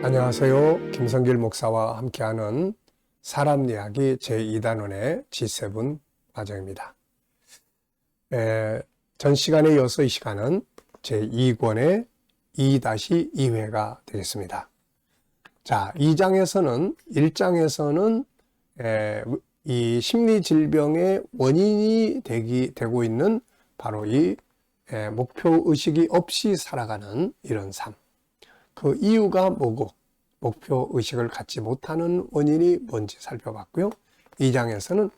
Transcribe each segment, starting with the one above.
안녕하세요. 김성길 목사와 함께하는 사람 이야기 제2단원의 G7 과정입니다. 전 시간에 이어서 이 시간은 제2권의 2-2회가 되겠습니다. 자, 2장에서는 1장에서는 이 심리질병의 원인이 되고 있는 바로 이 목표의식이 없이 살아가는 이런 삶. 그 이유가 뭐고 목표의식을 갖지 못하는 원인이 뭔지 살펴봤고요. 2장에서는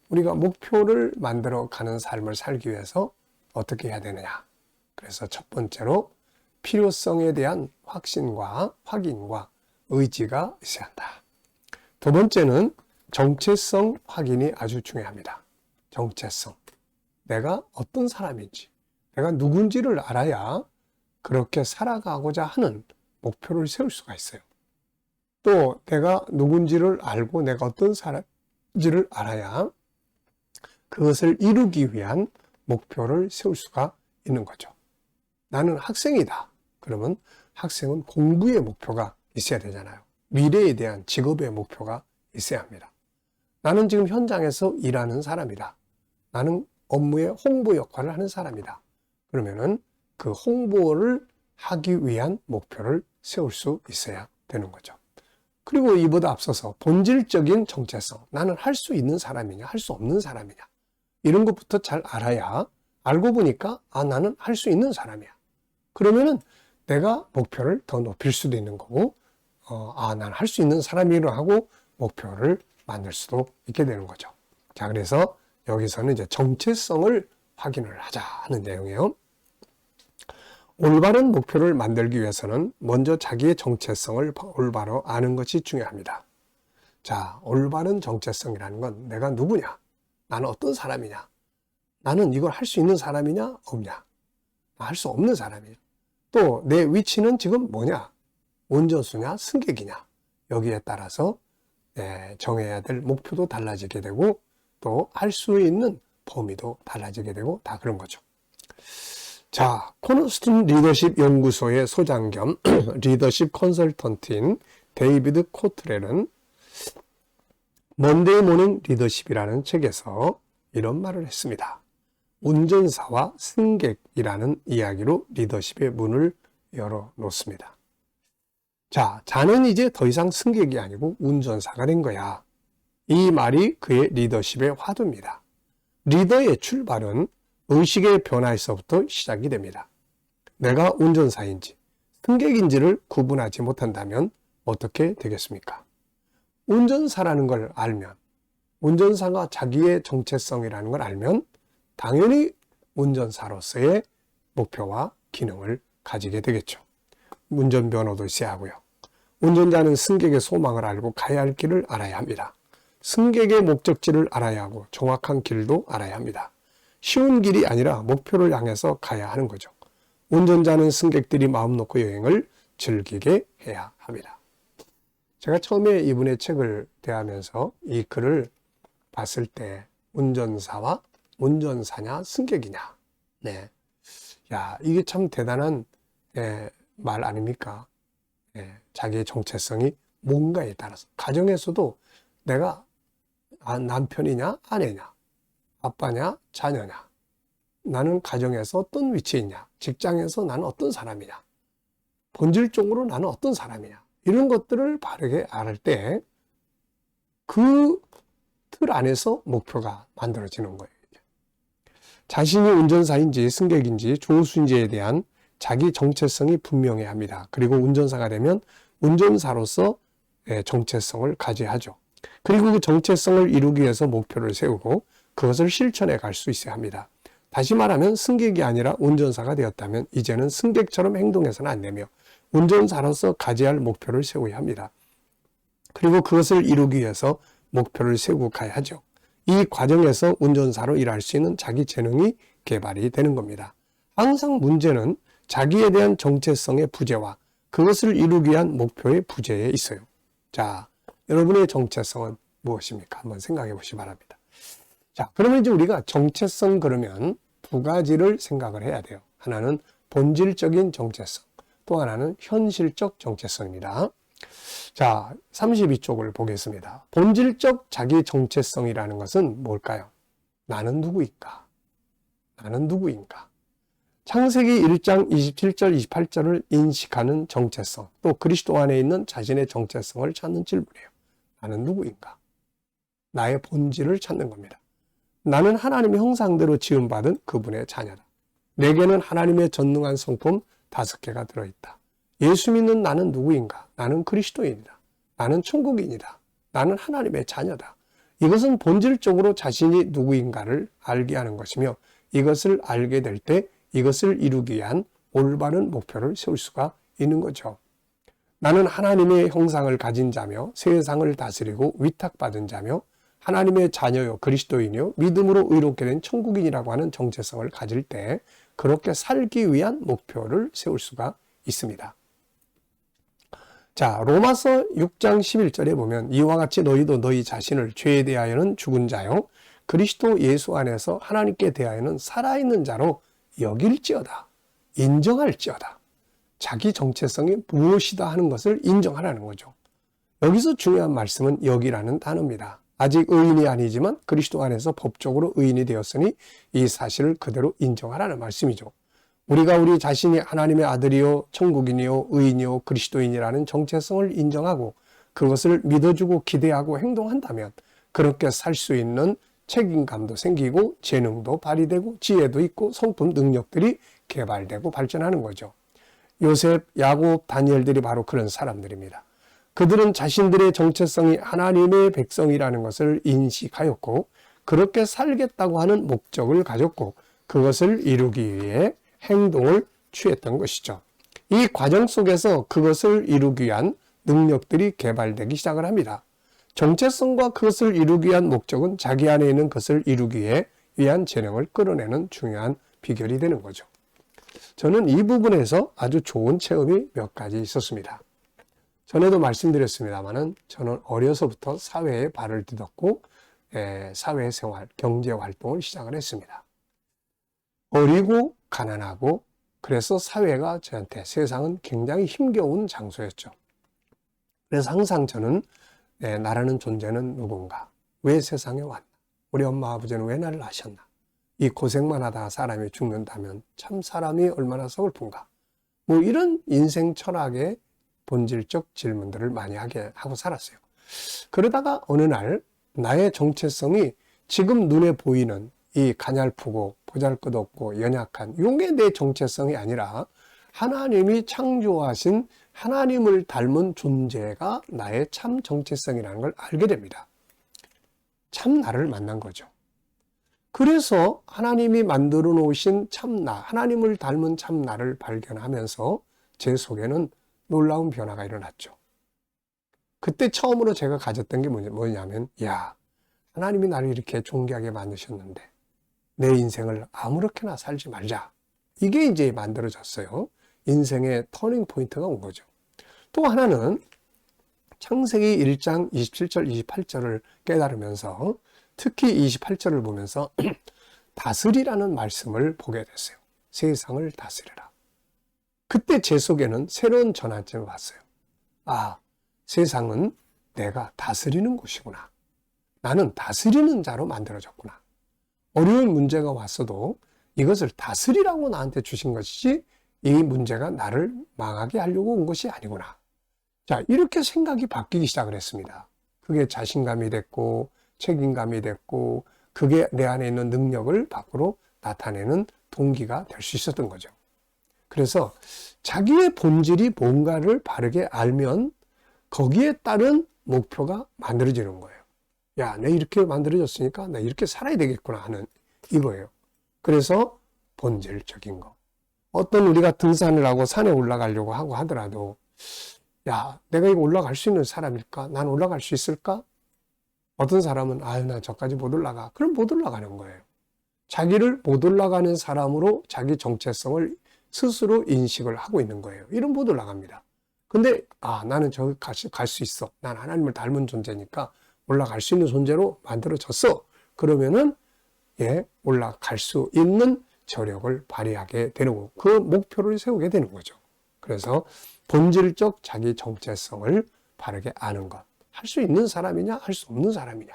우리가 목표를 만들어 가는 삶을 살기 위해서 어떻게 해야 되느냐. 그래서 첫 번째로 필요성에 대한 확신과 확인과 의지가 있어야 한다. 두 번째는 정체성 확인이 아주 중요합니다. 정체성. 내가 어떤 사람인지, 내가 누군지를 알아야 그렇게 살아가고자 하는 목표를 세울 수가 있어요. 또 내가 누군지를 알고 내가 어떤 사람인지를 알아야 그것을 이루기 위한 목표를 세울 수가 있는 거죠. 나는 학생이다. 그러면 학생은 공부의 목표가 있어야 되잖아요. 미래에 대한 직업의 목표가 있어야 합니다. 나는 지금 현장에서 일하는 사람이다. 나는 업무의 홍보 역할을 하는 사람이다. 그러면은 그 홍보를 하기 위한 목표를 세울 수 있어야 되는 거죠. 그리고 이보다 앞서서 본질적인 정체성. 나는 할 수 있는 사람이냐, 할 수 없는 사람이냐. 이런 것부터 잘 알아야 알고 보니까 나는 할 수 있는 사람이야. 그러면은 내가 목표를 더 높일 수도 있는 거고, 난 할 수 있는 사람이라 하고 목표를 만들 수도 있게 되는 거죠. 자, 그래서 여기서는 이제 정체성을 확인을 하자 하는 내용이에요. 올바른 목표를 만들기 위해서는 먼저 자기의 정체성을 올바로 아는 것이 중요합니다. 자, 올바른 정체성이라는 건 내가 누구냐? 나는 어떤 사람이냐? 나는 이걸 할 수 있는 사람이냐? 없냐? 할 수 없는 사람이냐? 또 내 위치는 지금 뭐냐? 운전수냐? 승객이냐? 여기에 따라서 정해야 될 목표도 달라지게 되고 또 할 수 있는 범위도 달라지게 되고 다 그런 거죠. 자, 코너스톤 리더십 연구소의 소장 겸 리더십 컨설턴트인 데이비드 코트렐은 먼데이 모닝 리더십이라는 책에서 이런 말을 했습니다. 운전사와 승객이라는 이야기로 리더십의 문을 열어놓습니다. 자, 자는 이제 더 이상 승객이 아니고 운전사가 된 거야. 이 말이 그의 리더십의 화두입니다. 리더의 출발은 의식의 변화에서부터 시작이 됩니다. 내가 운전사인지 승객인지를 구분하지 못한다면 어떻게 되겠습니까? 운전사라는 걸 알면, 운전사가 자기의 정체성이라는 걸 알면 당연히 운전사로서의 목표와 기능을 가지게 되겠죠. 운전면허도 있어야 하고요. 운전자는 승객의 소망을 알고 가야 할 길을 알아야 합니다. 승객의 목적지를 알아야 하고 정확한 길도 알아야 합니다. 쉬운 길이 아니라 목표를 향해서 가야 하는 거죠. 운전자는 승객들이 마음 놓고 여행을 즐기게 해야 합니다. 제가 처음에 이분의 책을 대하면서 이 글을 봤을 때 운전사와 운전사냐 승객이냐. 네. 야, 이게 참 대단한 말 아닙니까? 자기의 정체성이 뭔가에 따라서. 가정에서도 내가 남편이냐 아내냐. 아빠냐, 자녀냐, 나는 가정에서 어떤 위치에 있냐, 직장에서 나는 어떤 사람이냐, 본질적으로 나는 어떤 사람이냐, 이런 것들을 바르게 알 때 그 틀 안에서 목표가 만들어지는 거예요. 자신이 운전사인지 승객인지 조수인지에 대한 자기 정체성이 분명해야 합니다. 그리고 운전사가 되면 운전사로서 정체성을 가져야 하죠. 그리고 그 정체성을 이루기 위해서 목표를 세우고 그것을 실천해 갈 수 있어야 합니다. 다시 말하면 승객이 아니라 운전사가 되었다면 이제는 승객처럼 행동해서는 안 되며 운전사로서 가져야 할 목표를 세워야 합니다. 그리고 그것을 이루기 위해서 목표를 세우고 가야죠. 이 과정에서 운전사로 일할 수 있는 자기 재능이 개발이 되는 겁니다. 항상 문제는 자기에 대한 정체성의 부재와 그것을 이루기 위한 목표의 부재에 있어요. 자, 여러분의 정체성은 무엇입니까? 한번 생각해 보시기 바랍니다. 자, 그러면 이제 우리가 정체성 그러면 두 가지를 생각을 해야 돼요. 하나는 본질적인 정체성, 또 하나는 현실적 정체성입니다. 자, 32쪽을 보겠습니다. 본질적 자기 정체성이라는 것은 뭘까요? 나는 누구인가? 나는 누구인가? 창세기 1장 27절, 28절을 인식하는 정체성, 또 그리스도 안에 있는 자신의 정체성을 찾는 질문이에요. 나는 누구인가? 나의 본질을 찾는 겁니다. 나는 하나님의 형상대로 지음받은 그분의 자녀다. 내게는 하나님의 전능한 성품 5개가 들어있다. 예수 믿는 나는 누구인가? 나는 그리스도인이다. 나는 천국인이다. 나는 하나님의 자녀다. 이것은 본질적으로 자신이 누구인가를 알게 하는 것이며, 이것을 알게 될 때 이것을 이루기 위한 올바른 목표를 세울 수가 있는 거죠. 나는 하나님의 형상을 가진 자며 세상을 다스리고 위탁받은 자며 하나님의 자녀요 그리스도인이요 믿음으로 의롭게 된 천국인이라고 하는 정체성을 가질 때 그렇게 살기 위한 목표를 세울 수가 있습니다. 자, 로마서 6장 11절에 보면 이와 같이 너희도 너희 자신을 죄에 대하여는 죽은 자요 그리스도 예수 안에서 하나님께 대하여는 살아있는 자로 여길지어다. 인정할지어다. 자기 정체성이 무엇이다 하는 것을 인정하라는 거죠. 여기서 중요한 말씀은 여기라는 단어입니다. 아직 의인이 아니지만 그리스도 안에서 법적으로 의인이 되었으니 이 사실을 그대로 인정하라는 말씀이죠. 우리가 우리 자신이 하나님의 아들이요 천국인이요 의인이요 그리스도인이라는 정체성을 인정하고 그것을 믿어주고 기대하고 행동한다면 그렇게 살 수 있는 책임감도 생기고 재능도 발휘되고 지혜도 있고 성품 능력들이 개발되고 발전하는 거죠. 요셉, 야곱, 다니엘들이 바로 그런 사람들입니다. 그들은 자신들의 정체성이 하나님의 백성이라는 것을 인식하였고 그렇게 살겠다고 하는 목적을 가졌고 그것을 이루기 위해 행동을 취했던 것이죠. 이 과정 속에서 그것을 이루기 위한 능력들이 개발되기 시작을 합니다. 정체성과 그것을 이루기 위한 목적은 자기 안에 있는 것을 이루기 위한 재능을 끌어내는 중요한 비결이 되는 거죠. 저는 이 부분에서 아주 좋은 체험이 몇 가지 있었습니다. 전에도 말씀드렸습니다마는 저는 어려서부터 사회에 발을 디뎠고 사회생활, 경제활동을 시작을 했습니다. 어리고 가난하고 그래서 사회가 저한테 세상은 굉장히 힘겨운 장소였죠. 그래서 항상 저는 나라는 존재는 누군가? 왜 세상에 왔나? 우리 엄마 아버지는 왜 나를 낳으셨나? 이 고생만 하다가 사람이 죽는다면 참 사람이 얼마나 서글픈가? 뭐 이런 인생 철학의 본질적 질문들을 많이 하고 살았어요. 그러다가 어느 날 나의 정체성이 지금 눈에 보이는 이 가냘프고 보잘것없고 연약한 이게 내 정체성이 아니라 하나님이 창조하신 하나님을 닮은 존재가 나의 참 정체성이라는 걸 알게 됩니다. 참 나를 만난 거죠. 그래서 하나님이 만들어 놓으신 참나, 하나님을 닮은 참나를 발견하면서 제 속에는 놀라운 변화가 일어났죠. 그때 처음으로 제가 가졌던 게 뭐냐면, 야, 하나님이 나를 이렇게 존귀하게 만드셨는데 내 인생을 아무렇게나 살지 말자. 이게 이제 만들어졌어요. 인생의 터닝 포인트가 온 거죠. 또 하나는 창세기 1장 27절, 28절을 깨달으면서 특히 28절을 보면서 다스리라는 말씀을 보게 됐어요. 세상을 다스리라. 그때 제 속에는 새로운 전환점이 왔어요. 아, 세상은 내가 다스리는 곳이구나. 나는 다스리는 자로 만들어졌구나. 어려운 문제가 왔어도 이것을 다스리라고 나한테 주신 것이지 이 문제가 나를 망하게 하려고 온 것이 아니구나. 자, 이렇게 생각이 바뀌기 시작을 했습니다. 그게 자신감이 됐고 책임감이 됐고 그게 내 안에 있는 능력을 밖으로 나타내는 동기가 될 수 있었던 거죠. 그래서 자기의 본질이 뭔가를 바르게 알면 거기에 따른 목표가 만들어지는 거예요. 야, 내가 이렇게 만들어졌으니까 나 이렇게 살아야 되겠구나 하는 이거예요. 그래서 본질적인 거. 어떤 우리가 등산을 하고 산에 올라가려고 하고 하더라도 야, 내가 이거 올라갈 수 있는 사람일까? 난 올라갈 수 있을까? 어떤 사람은 아유, 난 저까지 못 올라가. 그럼 못 올라가는 거예요. 자기를 못 올라가는 사람으로 자기 정체성을 스스로 인식을 하고 있는 거예요. 이런 못 올라갑니다. 근데 나는 저기 갈 수 있어. 난 하나님을 닮은 존재니까 올라갈 수 있는 존재로 만들어졌어. 그러면은 올라갈 수 있는 저력을 발휘하게 되는 거고 그 목표를 세우게 되는 거죠. 그래서 본질적 자기 정체성을 바르게 아는 것. 할 수 있는 사람이냐, 할 수 없는 사람이냐.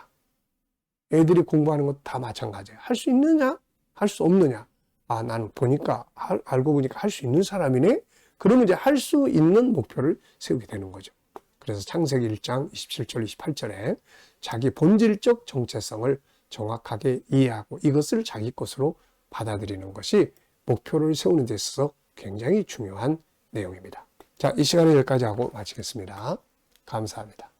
애들이 공부하는 것도 다 마찬가지예요. 할 수 있느냐, 할 수 없느냐. 아, 나는 보니까, 알고 보니까 할 수 있는 사람이네? 그러면 이제 할 수 있는 목표를 세우게 되는 거죠. 그래서 창세기 1장 27절, 28절에 자기 본질적 정체성을 정확하게 이해하고 이것을 자기 것으로 받아들이는 것이 목표를 세우는 데 있어서 굉장히 중요한 내용입니다. 자, 이 시간은 여기까지 하고 마치겠습니다. 감사합니다.